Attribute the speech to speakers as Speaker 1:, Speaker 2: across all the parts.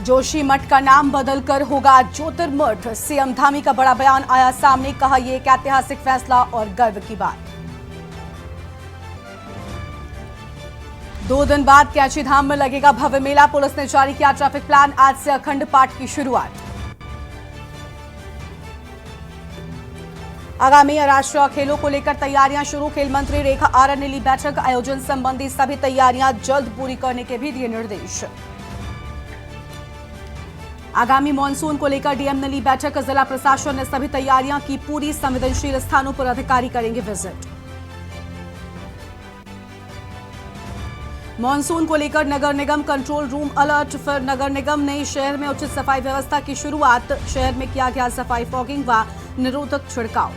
Speaker 1: जोशी मठ का नाम बदलकर होगा ज्योतिर्मठ। सीएम धामी का बड़ा बयान आया सामने, कहा यह एक ऐतिहासिक फैसला और गर्व की बात। 2 दिन बाद कैची धाम में लगेगा भव्य मेला। पुलिस ने जारी किया ट्रैफिक प्लान। आज से अखंड पाठ की शुरुआत। आगामी राष्ट्रीय खेलों को लेकर तैयारियां शुरू। खेल मंत्री रेखा आर्य ने ली बैठक। आयोजन संबंधी सभी तैयारियां जल्द पूरी करने के भी दिए निर्देश। आगामी मानसून को लेकर डीएम ने ली बैठक। जिला प्रशासन ने सभी तैयारियां की पूरी। संवेदनशील स्थानों पर अधिकारी करेंगे विजिट। मानसून को लेकर नगर निगम कंट्रोल रूम अलर्ट। फिर नगर निगम ने शहर में उचित सफाई व्यवस्था की शुरुआत। शहर में किया गया सफाई फॉगिंग व निरोधक छिड़काव।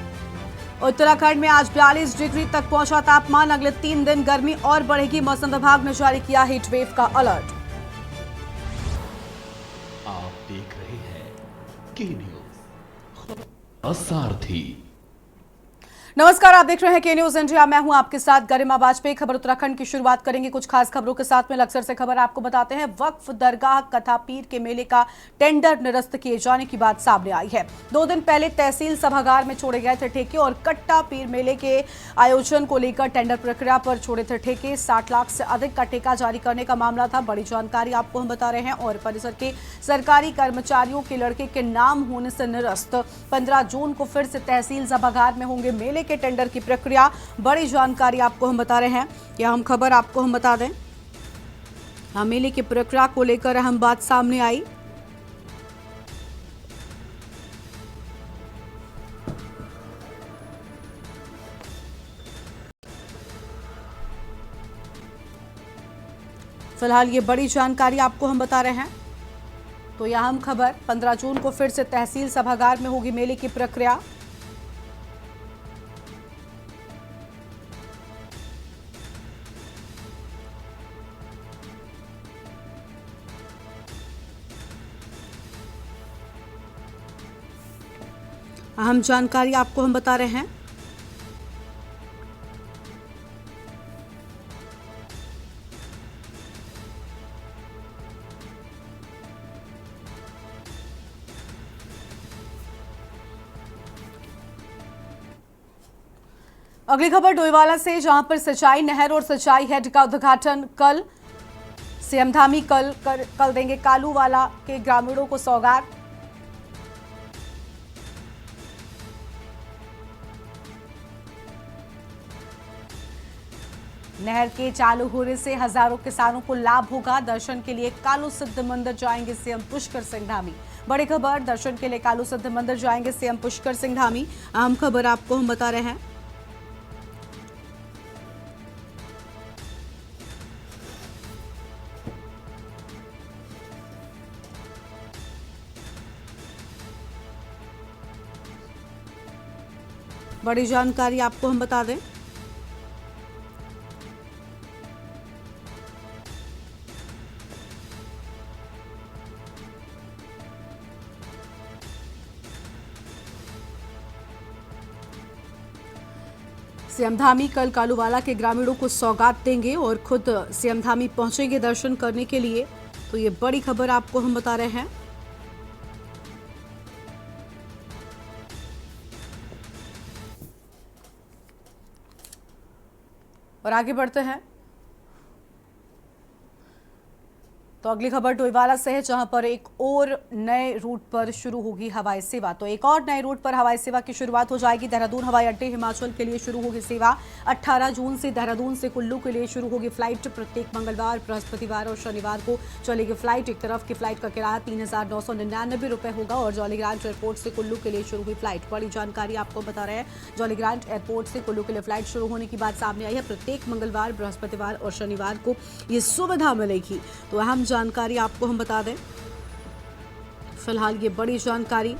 Speaker 1: उत्तराखंड में आज 42 डिग्री तक पहुंचा तापमान। अगले 3 दिन गर्मी और बढ़ेगी। मौसम विभाग ने जारी किया हीट वेव का अलर्ट।
Speaker 2: आप देख रहे हैं के न्यूज सारथी।
Speaker 1: नमस्कार, आप देख रहे हैं के न्यूज इंडिया। मैं हूं आपके साथ गरिमा वाजपेयी। खबर उत्तराखंड की शुरुआत करेंगे कुछ खास खबरों के साथ में। लक्सर से खबर आपको बताते हैं। वक्फ दरगाह कथा पीर के मेले का टेंडर निरस्त किए जाने की बात सामने आई है। 2 दिन पहले तहसील सभागार में छोड़े गए थे ठेके और कट्टा पीर मेले के आयोजन को लेकर टेंडर प्रक्रिया पर छोड़े थे ठेके। 60 लाख से अधिक का ठेका जारी करने का मामला था। बड़ी जानकारी आपको हम बता रहे हैं। और परिसर के सरकारी कर्मचारियों के लड़के के नाम होने से निरस्त। 15 जून को फिर से तहसील सभागार में होंगे मेले के टेंडर की प्रक्रिया। बड़ी जानकारी आपको हम बता रहे हैं। यह हम खबर आपको हम बता दें। मेले की प्रक्रिया को लेकर अहम बात सामने आई। फिलहाल ये बड़ी जानकारी आपको हम बता रहे हैं। तो यह अहम खबर, 15 जून को फिर से तहसील सभागार में होगी मेले की प्रक्रिया। अहम जानकारी आपको हम बता रहे हैं। अगली खबर डोईवाला से, जहां पर सिंचाई नहर और सिंचाई हेड का उद्घाटन कल। सीएम धामी कल देंगे कालूवाला के ग्रामीणों को सौगात। नहर के चालू होने से हजारों किसानों को लाभ होगा। दर्शन के लिए कालू सिद्ध मंदिर जाएंगे सीएम पुष्कर सिंह धामी। बड़ी खबर, दर्शन के लिए कालू सिद्ध मंदिर जाएंगे सीएम पुष्कर सिंह धामी। अहम खबर आपको हम बता रहे हैं। बड़ी जानकारी आपको हम बता दें। सीएम धामी कल कालूवाला के ग्रामीणों को सौगात देंगे और खुद सीएम धामी पहुंचेंगे दर्शन करने के लिए। तो ये बड़ी खबर आपको हम बता रहे हैं। और आगे बढ़ते हैं। तो अगली खबर डोईवाला से है, जहां पर एक और नए रूट पर शुरू होगी हवाई सेवा। तो एक और नए रूट पर हवाई सेवा की शुरुआत हो जाएगी। देहरादून हवाई अड्डे हिमाचल के लिए शुरू होगी सेवा। 18 जून से देहरादून से कुल्लू के लिए शुरू होगी फ्लाइट। प्रत्येक मंगलवार, बृहस्पतिवार और शनिवार को चलेगी फ्लाइट। एक तरफ की फ्लाइट का किराया 3,999 रुपए होगा। और जॉलीग्रांट एयरपोर्ट से कुल्लू के लिए शुरू हुई फ्लाइट। बड़ी जानकारी आपको बता रहे हैं। जॉलीग्रांट एयरपोर्ट से कुल्लू के लिए फ्लाइट शुरू होने की बात सामने आई है। प्रत्येक मंगलवार, बृहस्पतिवार और शनिवार को ये सुविधा मिलेगी। तो अहम जानकारी आपको हम बता दें। फिलहाल ये बड़ी जानकारी।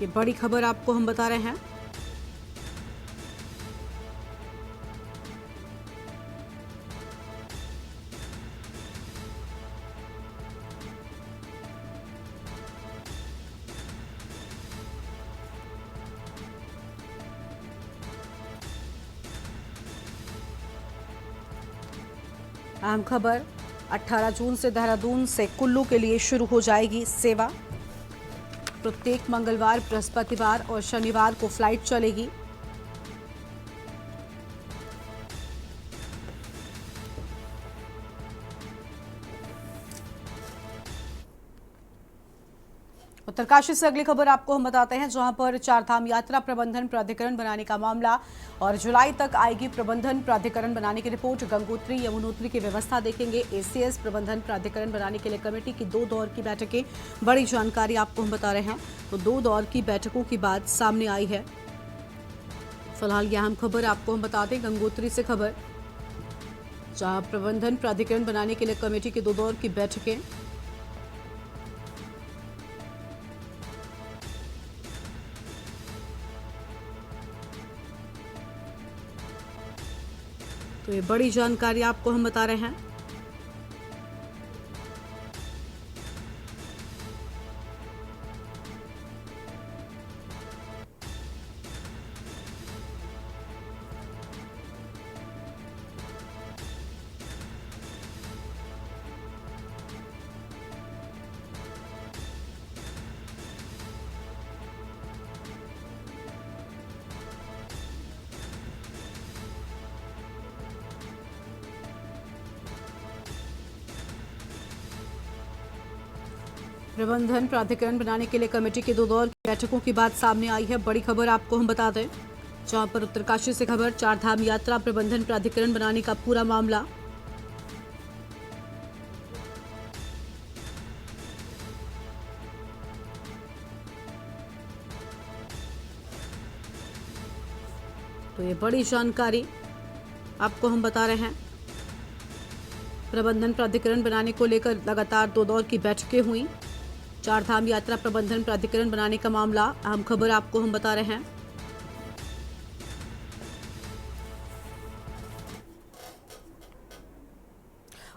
Speaker 1: ये बड़ी खबर आपको हम बता रहे हैं। अहम खबर, 18 जून से देहरादून से कुल्लू के लिए शुरू हो जाएगी सेवा। प्रत्येक मंगलवार, बृहस्पतिवार और शनिवार को फ्लाइट चलेगी। उत्तरकाशी से अगली खबर आपको हम बताते हैं, जहां पर चारधाम यात्रा प्रबंधन प्राधिकरण बनाने का मामला और जुलाई तक आएगी प्रबंधन प्राधिकरण बनाने की रिपोर्ट। गंगोत्री यमुनोत्री की व्यवस्था देखेंगे। एसीएस प्रबंधन प्राधिकरण बनाने के लिए कमेटी की 2 दौर की बैठकें। बड़ी जानकारी आपको हम बता रहे हैं, तो 2 दौर की बैठकों की बात सामने आई है। फिलहाल यह अहम खबर आपको हम बता दें, गंगोत्री से खबर, जहां प्रबंधन प्राधिकरण बनाने के लिए कमेटी की 2 दौर की बैठकें। तो ये बड़ी जानकारी आपको हम बता रहे हैं। प्रबंधन प्राधिकरण बनाने के लिए कमेटी की 2 दौर की बैठकों की बात सामने आई है। बड़ी खबर आपको हम बता दें, जहां पर उत्तरकाशी से खबर, चारधाम यात्रा प्रबंधन प्राधिकरण बनाने का पूरा मामला। तो ये बड़ी जानकारी आपको हम बता रहे हैं। प्रबंधन प्राधिकरण बनाने को लेकर लगातार 2 दौर की बैठकें हुई। चारधाम यात्रा प्रबंधन प्राधिकरण बनाने का मामला, अहम खबर आपको हम बता रहे हैं।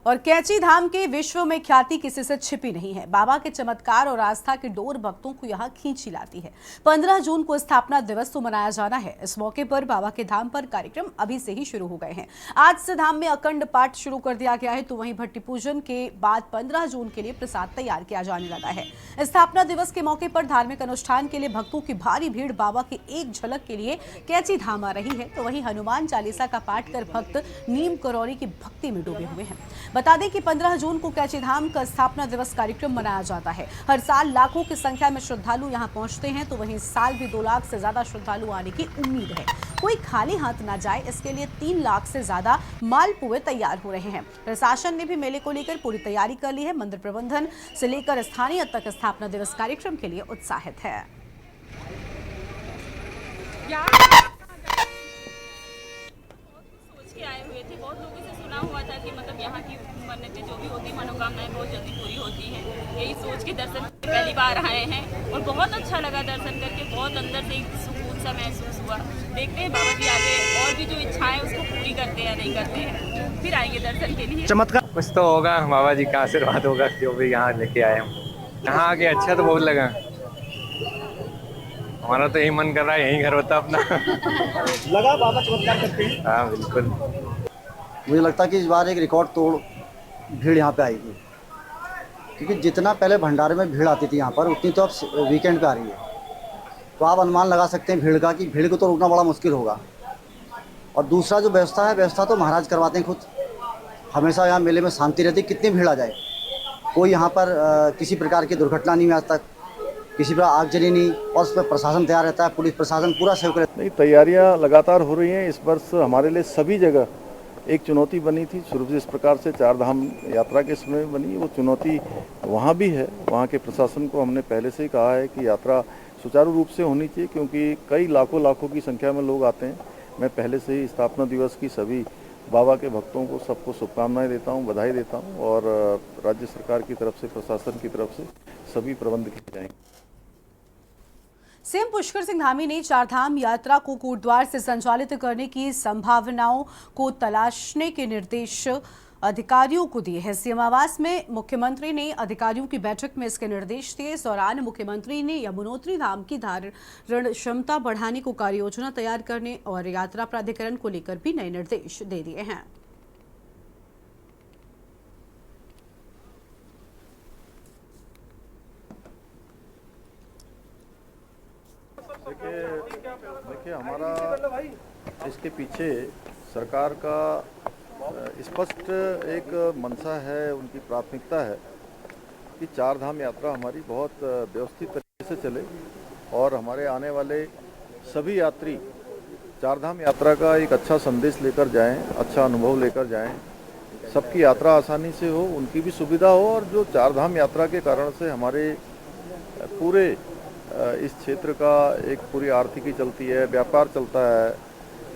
Speaker 1: और कैची धाम के विश्व में ख्याति किसी से छिपी नहीं है। बाबा के चमत्कार और आस्था की डोर भक्तों को यहाँ खींच लाती है। 15 जून को स्थापना दिवस तो मनाया जाना है। इस मौके पर बाबा के धाम पर कार्यक्रम अभी से ही शुरू हो गए हैं। आज से धाम में अखंड पाठ शुरू कर दिया गया है, तो वहीं भट्टी पूजन के बाद 15 जून के लिए प्रसाद तैयार किया जाने लगा है। स्थापना दिवस के मौके पर धार्मिक अनुष्ठान के लिए भक्तों की भारी भीड़ बाबा की एक झलक के लिए कैची धाम आ रही है, तो वहीं हनुमान चालीसा का पाठ कर भक्त नीम करौरी की भक्ति में डूबे हुए हैं। बता दें कि 15 जून को कैची धाम का स्थापना दिवस कार्यक्रम मनाया जाता है। हर साल लाखों की संख्या में श्रद्धालु यहां पहुंचते हैं, तो वहीं इस साल भी 2 लाख से ज्यादा श्रद्धालु आने की उम्मीद है। कोई खाली हाथ ना जाए, इसके लिए 3 लाख से ज्यादा मालपुए तैयार हो रहे हैं। प्रशासन ने भी मेले को लेकर पूरी तैयारी कर ली है। मंदिर प्रबंधन से लेकर स्थानीय तक स्थापना दिवस कार्यक्रम के लिए उत्साहित है।
Speaker 3: आए हुए थे, बहुत लोगों से सुना हुआ था कि मतलब यहाँ की मन्नतें जो भी होती, मनोकामनाएं बहुत जल्दी पूरी होती हैं। यही सोच के दर्शन पहली बार आए हैं और बहुत अच्छा लगा दर्शन करके। बहुत अंदर से एक सुकून सा महसूस हुआ। देखते हैं बाबा जी आगे और भी जो इच्छाएं उसको पूरी करते हैं या नहीं करते हैं, फिर आएंगे दर्शन के लिए।
Speaker 4: चमत्कार कुछ तो होगा, बाबा जी का आशीर्वाद होगा जो भी यहाँ लेके आए हम। यहाँ आके अच्छा तो बहुत लगा। हमारा तो यही मन कर रहा है यहीं घर होता अपना।
Speaker 5: लगा बाबा चमत्कार करते हैं।
Speaker 4: हाँ बिल्कुल।
Speaker 5: मुझे लगता है कि इस बार एक रिकॉर्ड तोड़ भीड़ यहाँ पे आएगी, क्योंकि जितना पहले भंडारे में भीड़ आती थी यहाँ पर, उतनी तो अब वीकेंड पे आ रही है। तो आप अनुमान लगा सकते हैं भीड़ का, कि भीड़ को तो रोकना बड़ा मुश्किल होगा। और दूसरा जो व्यवस्था है, व्यवस्था तो महाराज करवाते हैं खुद। हमेशा यहाँ मेले में शांति रहती, कितनी भीड़ आ जाए। कोई यहाँ पर किसी प्रकार की दुर्घटना नहीं हुई आज तक, किसी पर आगजनी नहीं, और उस पर प्रशासन तैयार रहता है, पुलिस प्रशासन पूरा सहयोग रहता है।
Speaker 6: नहीं, तैयारियां लगातार हो रही हैं। इस वर्ष हमारे लिए सभी जगह एक चुनौती बनी थी। शुरू से इस प्रकार से चारधाम यात्रा के समय बनी, वो चुनौती वहाँ भी है। वहाँ के प्रशासन को हमने पहले से ही कहा है कि यात्रा सुचारू रूप से होनी चाहिए, क्योंकि कई लाखों की संख्या में लोग आते हैं। मैं पहले से ही स्थापना दिवस की सभी बाबा के भक्तों को सबको शुभकामनाएं देता हूं, बधाई देता हूं, और राज्य सरकार की तरफ से, प्रशासन की तरफ से सभी प्रबंध किए जाएंगे।
Speaker 1: सीएम पुष्कर सिंह धामी ने चारधाम यात्रा को कोटद्वार से संचालित करने की संभावनाओं को तलाशने के निर्देश अधिकारियों को दिए हैं। सीएम आवास में मुख्यमंत्री ने अधिकारियों की बैठक में इसके निर्देश दिए। इस दौरान मुख्यमंत्री ने यमुनोत्री धाम की धारण क्षमता बढ़ाने को कार्य योजना तैयार करने और यात्रा प्राधिकरण को लेकर भी नए निर्देश दे दिए हैं।
Speaker 6: देखिए हमारा इसके पीछे सरकार का स्पष्ट एक मंशा है, उनकी प्राथमिकता है कि चार धाम यात्रा हमारी बहुत व्यवस्थित तरीके से चले और हमारे आने वाले सभी यात्री चार धाम यात्रा का एक अच्छा संदेश लेकर जाएं, अच्छा अनुभव लेकर जाएं, सबकी यात्रा आसानी से हो, उनकी भी सुविधा हो और जो चार धाम यात्रा के कारण से हमारे पूरे इस क्षेत्र का एक पूरी आर्थिकी चलती है, व्यापार चलता है,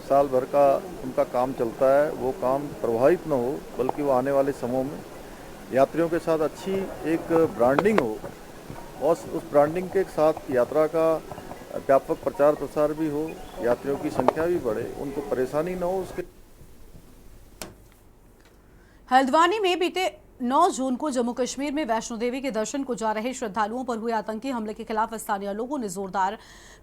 Speaker 6: साल भर का उनका काम चलता है, वो काम प्रभावित न हो, बल्कि वो आने वाले समयों में यात्रियों के साथ अच्छी एक ब्रांडिंग हो और उस ब्रांडिंग के साथ यात्रा का व्यापक प्रचार प्रसार भी हो, यात्रियों की संख्या भी बढ़े, उनको परेशानी न हो। उसके
Speaker 1: हल्द्वानी में बीते 9 जून को जम्मू कश्मीर में वैष्णो देवी के दर्शन को जा रहे श्रद्धालुओं पर हुए आतंकी हमले के खिलाफ स्थानीय लोगों ने जोरदार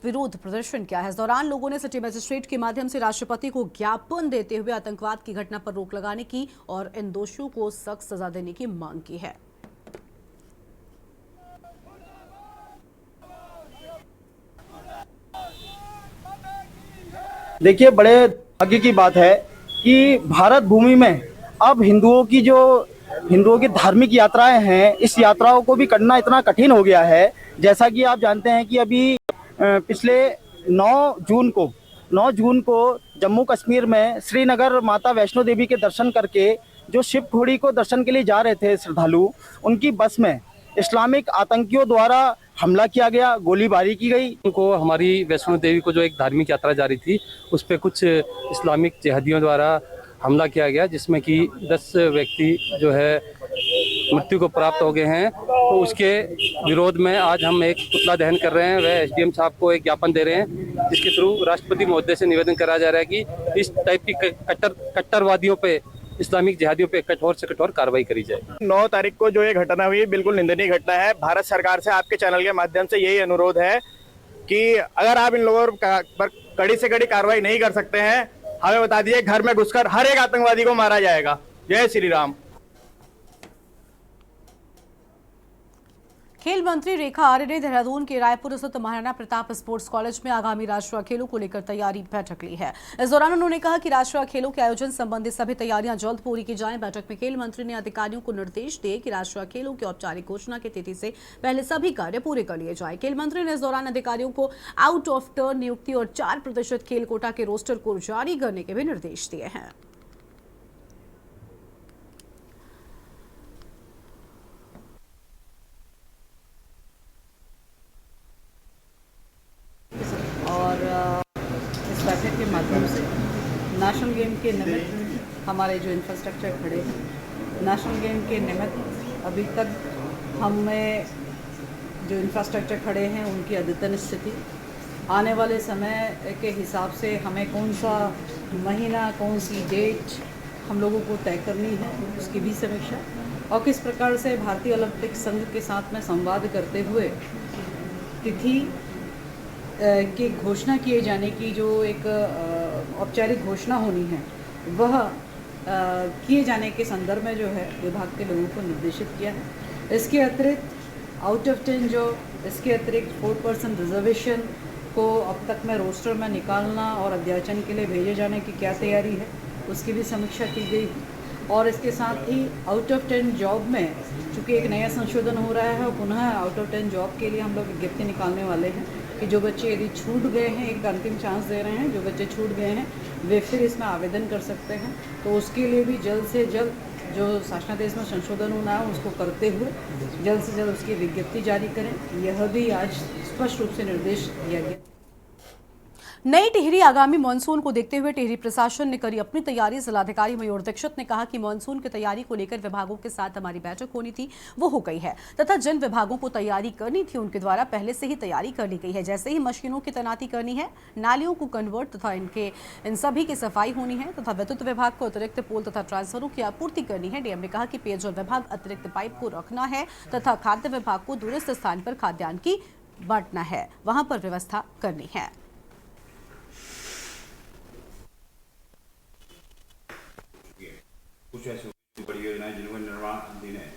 Speaker 1: विरोध प्रदर्शन किया है। इस दौरान लोगों ने सिटी मजिस्ट्रेट के माध्यम से राष्ट्रपति को ज्ञापन देते हुए आतंकवाद की घटना पर रोक लगाने की और इन दोषियों को सख्त सजा देने की मांग की है।
Speaker 7: देखिए, बड़े भाग्य की बात है कि भारत भूमि में अब हिंदुओं की धार्मिक यात्राएं हैं, इस यात्राओं को भी करना इतना कठिन हो गया है। जैसा कि आप जानते हैं कि अभी पिछले 9 जून को जम्मू कश्मीर में श्रीनगर माता वैष्णो देवी के दर्शन करके जो शिव खोड़ी को दर्शन के लिए जा रहे थे श्रद्धालु, उनकी बस में इस्लामिक आतंकियों द्वारा हमला किया गया, गोलीबारी की गई।
Speaker 8: उनको हमारी वैष्णो देवी को जो एक धार्मिक यात्रा जा रही थी उस पर कुछ इस्लामिक जिहादियों द्वारा हमला किया गया, जिसमें कि 10 व्यक्ति जो है मृत्यु को प्राप्त हो गए हैं। तो उसके विरोध में आज हम एक पुतला दहन कर रहे हैं। वह एसडीएम साहब को एक ज्ञापन दे रहे हैं, जिसके थ्रू राष्ट्रपति महोदय से निवेदन करा जा रहा है कि इस टाइप की कट्टरवादियों पे, इस्लामिक जिहादियों पे कठोर से कठोर कार्रवाई करी जाए।
Speaker 7: 9 तारीख को जो ये घटना हुई, बिल्कुल निंदनीय घटना है। भारत सरकार से आपके चैनल के माध्यम से यही अनुरोध है कि अगर आप इन लोगों पर कड़ी से कड़ी कार्रवाई नहीं कर सकते हैं, हमें बता दीजिए, घर में घुसकर हर एक आतंकवादी को मारा जाएगा। जय श्री राम।
Speaker 1: खेल मंत्री रेखा आर्य ने देहरादून के रायपुर स्थित महाराणा प्रताप स्पोर्ट्स कॉलेज में आगामी राष्ट्रीय खेलों को लेकर तैयारी बैठक ली है। इस दौरान उन्होंने कहा कि राष्ट्रीय खेलों के आयोजन संबंधी सभी तैयारियां जल्द पूरी की जाएं। बैठक में खेल मंत्री ने अधिकारियों को निर्देश दिए कि राष्ट्रीय खेलों की औपचारिक घोषणा की तिथि से पहले सभी कार्य पूरे कर लिए जाए। खेल मंत्री ने इस दौरान अधिकारियों को आउट ऑफ टर्न नियुक्ति और 4% खेल कोटा के रोस्टर को जारी करने के भी निर्देश दिए हैं।
Speaker 9: और इस बैठक के माध्यम से नेशनल गेम के निमित्त हमारे जो इंफ्रास्ट्रक्चर खड़े हैं, नेशनल गेम के निमित्त अभी तक हमें जो इंफ्रास्ट्रक्चर खड़े हैं उनकी अद्यतन स्थिति, आने वाले समय के हिसाब से हमें कौन सा महीना, कौन सी डेट हम लोगों को तय करनी है, उसकी भी समीक्षा, और किस प्रकार से भारतीय ओलंपिक संघ के साथ में संवाद करते हुए तिथि की घोषणा किए जाने की जो एक औपचारिक घोषणा होनी है, वह किए जाने के संदर्भ में जो है विभाग के लोगों को निर्देशित किया है। इसके अतिरिक्त आउट ऑफ 10 जॉब, इसके अतिरिक्त 4% रिजर्वेशन को अब तक में रोस्टर में निकालना और अध्याचन के लिए भेजे जाने की क्या तैयारी है, उसकी भी समीक्षा की गई। और इसके साथ ही आउट ऑफ 10 जॉब में चूँकि एक नया संशोधन हो रहा है और पुनः आउट ऑफ 10 जॉब के लिए हम लोग विज्ञप्ति निकालने वाले हैं कि जो बच्चे यदि छूट गए हैं, एक अंतिम चांस दे रहे हैं, जो बच्चे छूट गए हैं वे फिर इसमें आवेदन कर सकते हैं। तो उसके लिए भी जल्द से जल्द जो शासनादेश में संशोधन होना है उसको करते हुए जल्द से जल्द उसकी विज्ञप्ति जारी करें, यह भी आज स्पष्ट रूप से निर्देश दिया गया।
Speaker 1: नई टिहरी आगामी मानसून को देखते हुए टिहरी प्रशासन ने करी अपनी तैयारी। जिलाधिकारी मयूर दीक्षित ने कहा कि मानसून की तैयारी को लेकर विभागों के साथ हमारी बैठक होनी थी, वो हो गई है, तथा जिन विभागों को तैयारी करनी थी उनके द्वारा पहले से ही तैयारी कर ली गई है। जैसे ही मशीनों की तैनाती करनी है, नालियों को कन्वर्ट तथा इन सभी की सफाई होनी है, तथा विद्युत विभाग को अतिरिक्त पोल तथा ट्रांसफरों की आपूर्ति करनी है। डीएम ने कहा कि पेयजल विभाग अतिरिक्त पाइप को रखना है तथा खाद्य विभाग को दूरस्थ स्थान पर खाद्यान्न की बांटना है, वहां पर व्यवस्था करनी है।
Speaker 10: कुछ ऐसी बड़ी योजनाएं जिनका निर्माण दिन है,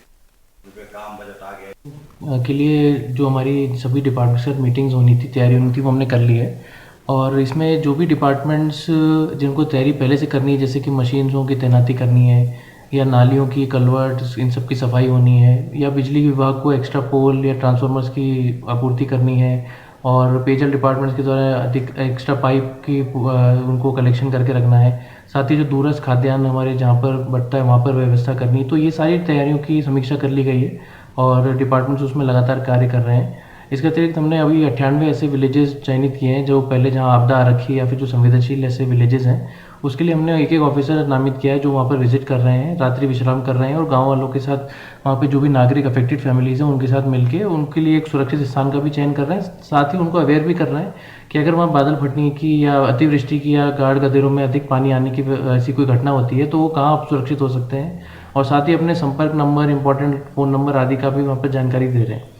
Speaker 10: उन पे काम बजट आ गया। के लिए जो हमारी सभी डिपार्टमेंट के साथ मीटिंग्स होनी थी, तैयारी होनी थी, वो हमने कर ली है। और इसमें जो भी डिपार्टमेंट्स जिनको तैयारी पहले से करनी है, जैसे कि मशीनों की तैनाती करनी है या नालियों की कल्वर्ट्स, इन सब की सफाई होनी है, या बिजली विभाग को एक्स्ट्रा पोल या ट्रांसफार्मर्स की आपूर्ति करनी है, और पेयजल डिपार्टमेंट्स के द्वारा अधिक एक्स्ट्रा पाइप की उनको कलेक्शन करके रखना है। साथ ही जो दूरस्थ खाद्यान्न हमारे जहाँ पर बढ़ता है वहाँ पर व्यवस्था करनी है। तो ये सारी तैयारियों की समीक्षा कर ली गई है और डिपार्टमेंट्स उसमें लगातार कार्य कर रहे हैं। इसके अतिरिक्त हमने अभी 98 ऐसे विलेजेस चयनित किए हैं जो पहले जहाँ आपदा आ रखी है या फिर जो संवेदनशील ऐसे विलेजेस हैं, उसके लिए हमने एक ऑफिसर नामित किया है जो वहाँ पर विजिट कर रहे हैं, रात्रि विश्राम कर रहे हैं, और गाँव वालों के साथ वहाँ पे जो भी नागरिक अफेक्टेड फैमिलीज़ हैं उनके साथ मिलके उनके लिए एक सुरक्षित स्थान का भी चयन कर रहे हैं। साथ ही उनको अवेयर भी कर रहे हैं कि अगर वहाँ बादल फटने की या अतिवृष्टि की या गाढ़ गदेरों में अधिक पानी आने की ऐसी कोई घटना होती है तो वो कहाँ आप सुरक्षित हो सकते हैं, और साथ ही अपने संपर्क नंबर, इंपॉर्टेंट फ़ोन नंबर आदि का भी वहाँ पर जानकारी दे रहे हैं।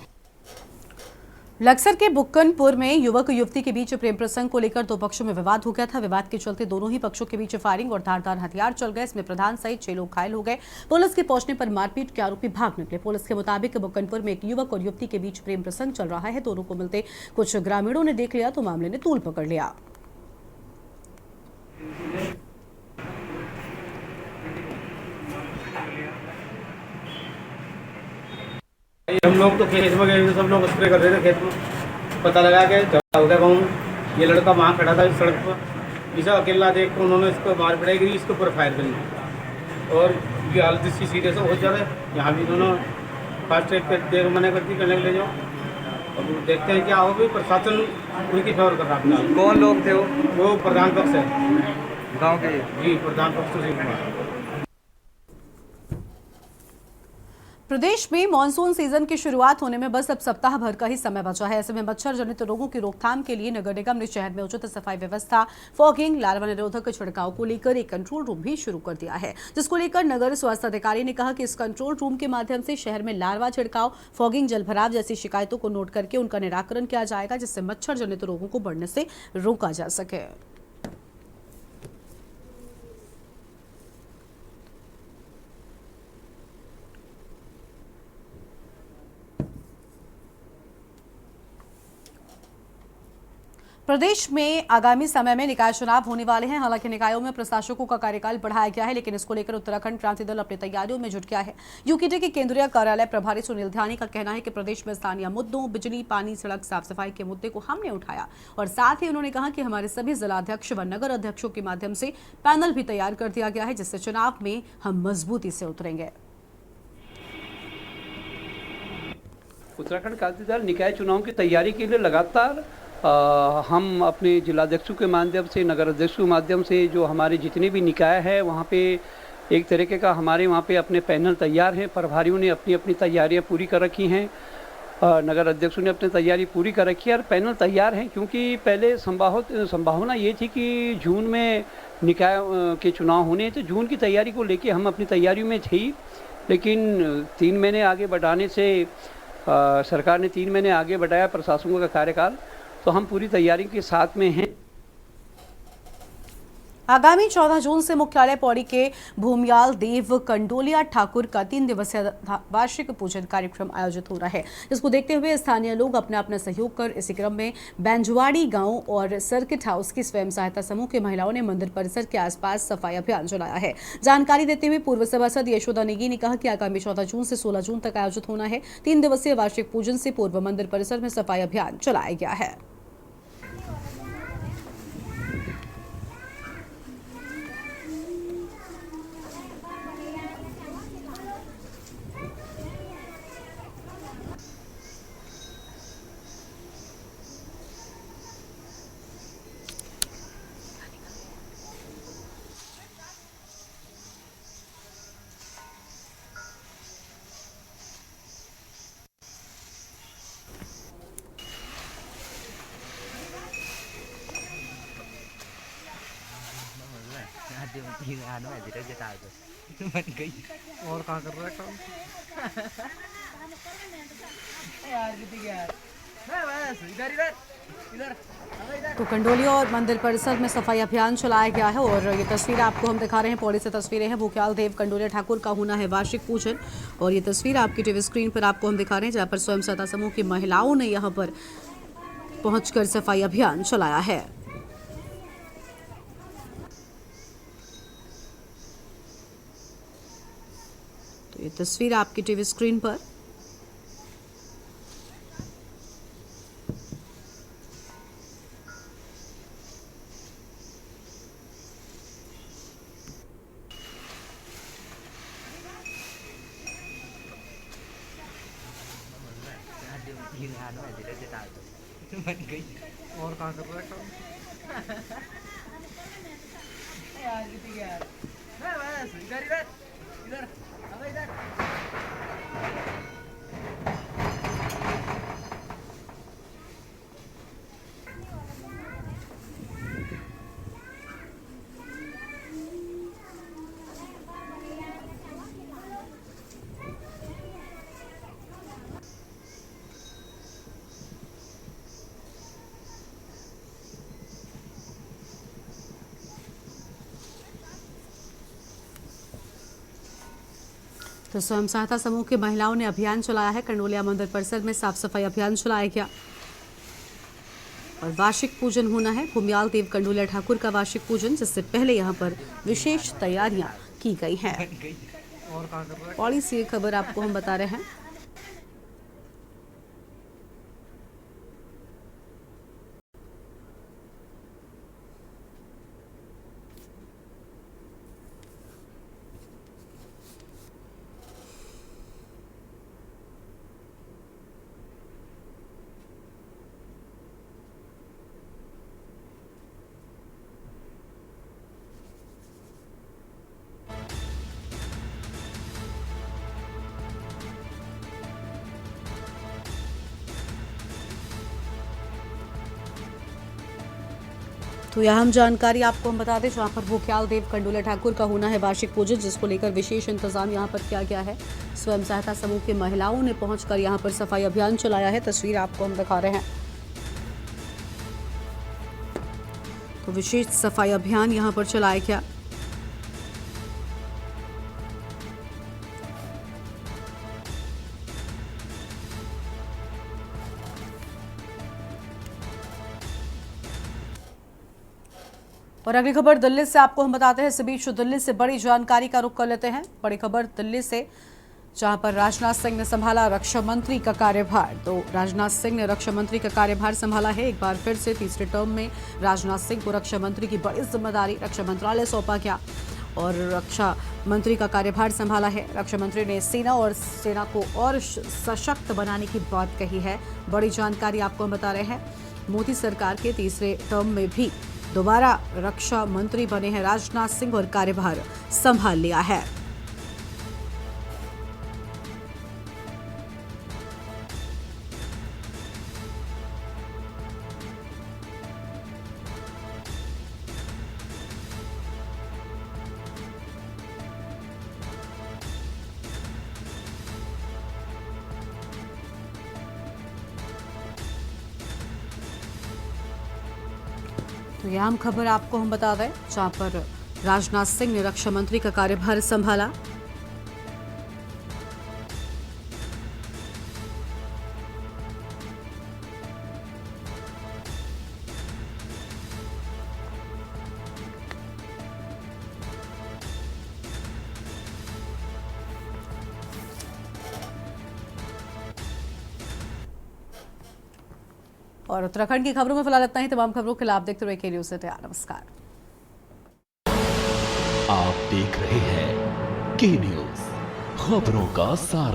Speaker 1: लक्सर के बुक्कनपुर में युवक युवती के बीच प्रेम प्रसंग को लेकर दो पक्षों में विवाद हो गया था। विवाद के चलते दोनों ही पक्षों के बीच फायरिंग और धारदार हथियार चल गए। इसमें प्रधान सहित 6 लोग घायल हो गए। पुलिस के पहुंचने पर मारपीट के आरोपी भाग निकले। पुलिस के मुताबिक बुक्कनपुर में एक युवक और युवती के बीच प्रेम प्रसंग चल रहा है। दोनों को मिलते कुछ ग्रामीणों ने देख लिया तो मामले ने तूल पकड़ लिया।
Speaker 7: हम लोग तो खेत में गए, सब लोग स्प्रे कर रहे थे खेत में। पता लगा कि झगड़ा हो गया गाँव में। ये लड़का वहाँ खड़ा था इस सड़क पर, इसे अकेला देख कर उन्होंने इसको मार पिटाई करी, इसके ऊपर फायर करी और ये हालत इसकी सीरियस हो ज़्यादा है। यहाँ भी दोनों फास्ट ट्रैक पे देर मना करती करने के ले जाओ। अब देखते हैं क्या हो, भी प्रशासन उनकी फेवर कर रहा है।
Speaker 4: कौन लोग थे
Speaker 7: वो प्रधान पक्ष है
Speaker 4: गाँव के?
Speaker 7: जी, प्रधान पक्ष सुशील कुमार।
Speaker 1: प्रदेश में मानसून सीजन की शुरुआत होने में बस अब सप्ताह भर का ही समय बचा है। ऐसे में मच्छर जनित रोगों की रोकथाम के लिए नगर निगम ने शहर में उचित सफाई व्यवस्था, फॉगिंग, लार्वा निरोधक छिड़काव को लेकर एक कंट्रोल रूम भी शुरू कर दिया है, जिसको लेकर नगर स्वास्थ्य अधिकारी ने कहा कि इस कंट्रोल रूम के माध्यम से शहर में लार्वा छिड़काव, फॉगिंग, जलभराव जैसी शिकायतों को नोट करके उनका निराकरण किया जाएगा, जिससे मच्छर जनित रोगों को बढ़ने से रोका जा सके। प्रदेश में आगामी समय में निकाय चुनाव होने वाले हैं। हालांकि निकायों में प्रशासकों का कार्यकाल बढ़ाया गया है, लेकिन इसको लेकर उत्तराखंड क्रांति दल अपनी तैयारियों में जुट गया है। यूकेटी के केंद्रीय कार्यालय प्रभारी सुनील ध्यानी का कहना है कि प्रदेश में स्थानीय मुद्दों, बिजली, पानी, सड़क, साफ सफाई के मुद्दे को हमने उठाया, और साथ ही उन्होंने कहा कि हमारे सभी जिलाध्यक्ष व नगर अध्यक्षों के माध्यम से पैनल भी तैयार कर दिया गया है, जिससे चुनाव में हम मजबूती से उतरेंगे।
Speaker 11: उत्तराखंड क्रांति दल निकाय चुनाव की तैयारी के लिए लगातार हम अपने जिलाध्यक्षों के माध्यम से, नगर अध्यक्षों के माध्यम से, जो हमारे जितने भी निकाय है वहाँ पे एक तरीके का हमारे वहाँ पे अपने पैनल तैयार हैं। प्रभारियों ने अपनी अपनी तैयारियाँ पूरी कर रखी हैं, नगर अध्यक्षों ने अपनी तैयारी पूरी कर रखी है और पैनल तैयार हैं। क्योंकि पहले संभावना ये थी कि जून में निकाय के चुनाव होने, तो जून की तैयारी को लेके हम अपनी तैयारियों में थे, लेकिन 3 महीने आगे बढ़ाने से सरकार ने 3 महीने आगे बढ़ाया प्रशासकों का कार्यकाल, तो हम पूरी तैयारी के साथ में हैं।
Speaker 1: आगामी 14 जून से मुख्यालय पौड़ी के भूमियाल देव कंडोलिया ठाकुर का 3 दिवसीय वार्षिक पूजन कार्यक्रम आयोजित हो रहा है, जिसको देखते हुए स्थानीय लोग अपना अपना सहयोग कर इसी क्रम में बैंजवाड़ी गांव और सर्किट हाउस की स्वयं सहायता समूह की महिलाओं ने मंदिर परिसर के आसपास सफाई अभियान चलाया है। जानकारी देते हुए पूर्व सभासद यशोदा नेगी ने कहा कि आगामी 14 जून से 16 जून तक आयोजित होना है 3 दिवसीय वार्षिक पूजन से पूर्व मंदिर परिसर में सफाई अभियान चलाया गया है।
Speaker 12: और कहाँ कर रहा है काम यार, कितनी यार, बस इधर इधर
Speaker 1: तो कंडोलिया और मंदिर परिसर में सफाई अभियान चलाया गया है और ये तस्वीर आपको हम दिखा रहे हैं, पौड़ी से तस्वीरें हैं। भूक्याल देव कंडोलिया ठाकुर का होना है वार्षिक पूजन और ये तस्वीर आपकी टीवी स्क्रीन पर आपको हम दिखा रहे हैं, जहाँ पर स्वयं सहायता समूह की महिलाओं ने यहाँ पर पहुंचकर सफाई अभियान चलाया है। तो ये तस्वीर आपकी टीवी स्क्रीन पर।
Speaker 12: और कहाँ कर रहा इधर
Speaker 1: तो स्वयं सहायता समूह की महिलाओं ने अभियान चलाया है। कंडोलिया मंदिर परिसर में साफ सफाई अभियान चलाया गया और वार्षिक पूजन होना है भूम्याल देव कंडोलिया ठाकुर का वार्षिक पूजन, जिससे पहले यहां पर विशेष तैयारियां की गई हैं। पौड़ी से खबर आपको हम बता रहे हैं। तो यह हम जानकारी आपको हम बता दें, जहाँ पर भूक्याल देव कंडोलिया ठाकुर का होना है वार्षिक पूजन, जिसको लेकर विशेष इंतजाम यहाँ पर किया गया है। स्वयं सहायता समूह की महिलाओं ने पहुंचकर यहाँ पर सफाई अभियान चलाया है। तस्वीर आपको हम दिखा रहे हैं। तो विशेष सफाई अभियान यहाँ पर चलाया गया। और अगली खबर दिल्ली से आपको हम बताते हैं। इस बीच दिल्ली से बड़ी जानकारी का रुख कर लेते हैं। बड़ी खबर दिल्ली से, जहां पर राजनाथ सिंह ने संभाला रक्षा मंत्री का कार्यभार। तो राजनाथ सिंह ने रक्षा मंत्री का कार्यभार संभाला है। एक बार फिर से तीसरे टर्म में राजनाथ सिंह को रक्षा मंत्री की बड़ी जिम्मेदारी रक्षा मंत्रालय सौंपा गया और रक्षा मंत्री का कार्यभार संभाला है। रक्षा मंत्री ने सेना को और सशक्त बनाने की बात कही है। बड़ी जानकारी आपको हम बता रहे हैं। मोदी सरकार के तीसरे टर्म में भी दोबारा रक्षा मंत्री बने हैं राजनाथ सिंह और कार्यभार संभाल लिया है। तो यह हम खबर आपको हम बता दें, जहां पर राजनाथ सिंह ने रक्षा मंत्री का कार्यभार संभाला। और उत्तराखंड की खबरों में फिलहाल इतना ही। तमाम खबरों के लिए आप देखते रहिए के न्यूज़ से तैयार। नमस्कार।
Speaker 2: आप देख रहे हैं के न्यूज़, खबरों का सार।